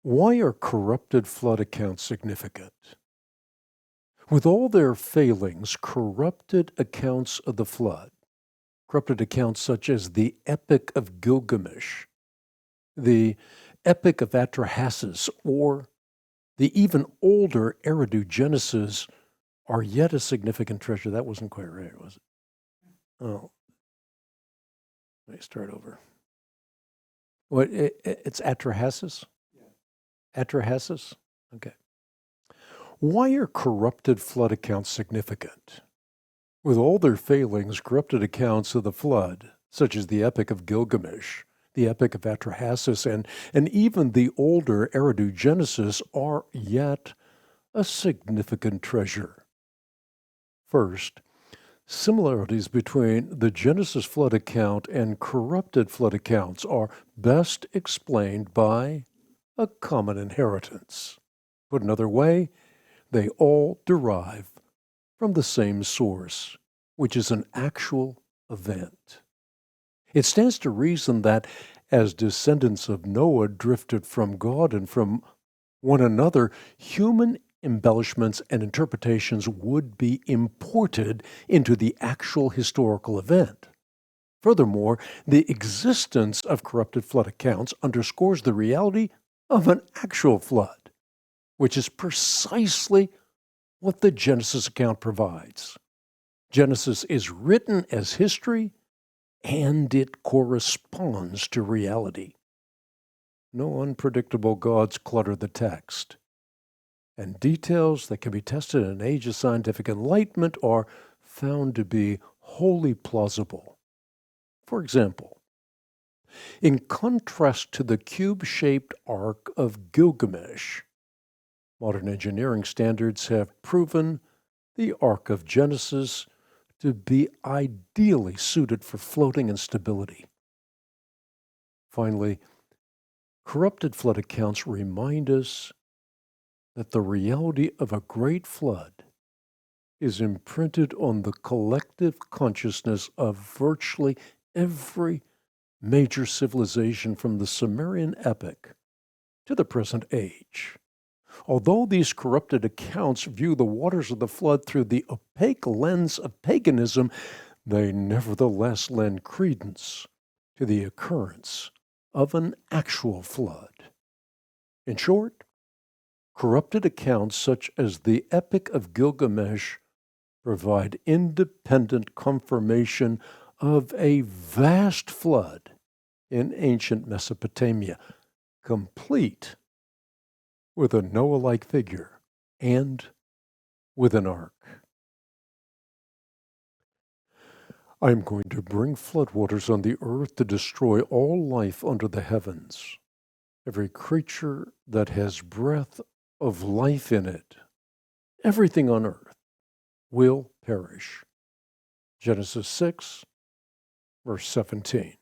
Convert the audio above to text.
Why are corrupted flood accounts significant? With all their failings, corrupted accounts of the flood, corrupted accounts such as the Epic of Gilgamesh, the Epic of Atrahasis, or the even older Eridu Genesis, are yet a significant treasure. That wasn't quite right, was it? Oh, let me start over. What? It's Atrahasis? Yeah. Atrahasis? Okay. Why are corrupted flood accounts significant? With all their failings, corrupted accounts of the flood, such as the Epic of Gilgamesh, the Epic of Atrahasis, and even the older Eridu Genesis, are yet a significant treasure. First, similarities between the Genesis flood account and corrupted flood accounts are best explained by a common inheritance. Put another way, they all derive from the same source, which is an actual event. It stands to reason that as descendants of Noah drifted from God and from one another, human embellishments and interpretations would be imported into the actual historical event. Furthermore, the existence of corrupted flood accounts underscores the reality of an actual flood, which is precisely what the Genesis account provides. Genesis is written as history, and it corresponds to reality. No unpredictable gods clutter the text, and details that can be tested in an age of scientific enlightenment are found to be wholly plausible. For example, in contrast to the cube-shaped Ark of Gilgamesh, modern engineering standards have proven the Ark of Genesis to be ideally suited for floating and stability. Finally, corrupted flood accounts remind us that the reality of a great flood is imprinted on the collective consciousness of virtually every major civilization from the Sumerian epic to the present age. Although these corrupted accounts view the waters of the flood through the opaque lens of paganism, they nevertheless lend credence to the occurrence of an actual flood. In short, corrupted accounts such as the Epic of Gilgamesh provide independent confirmation of a vast flood in ancient Mesopotamia, complete with a Noah-like figure and with an ark. I am going to bring floodwaters on the earth to destroy all life under the heavens. Every creature that has breath of life in it, everything on earth, will perish. Genesis 6, verse 17.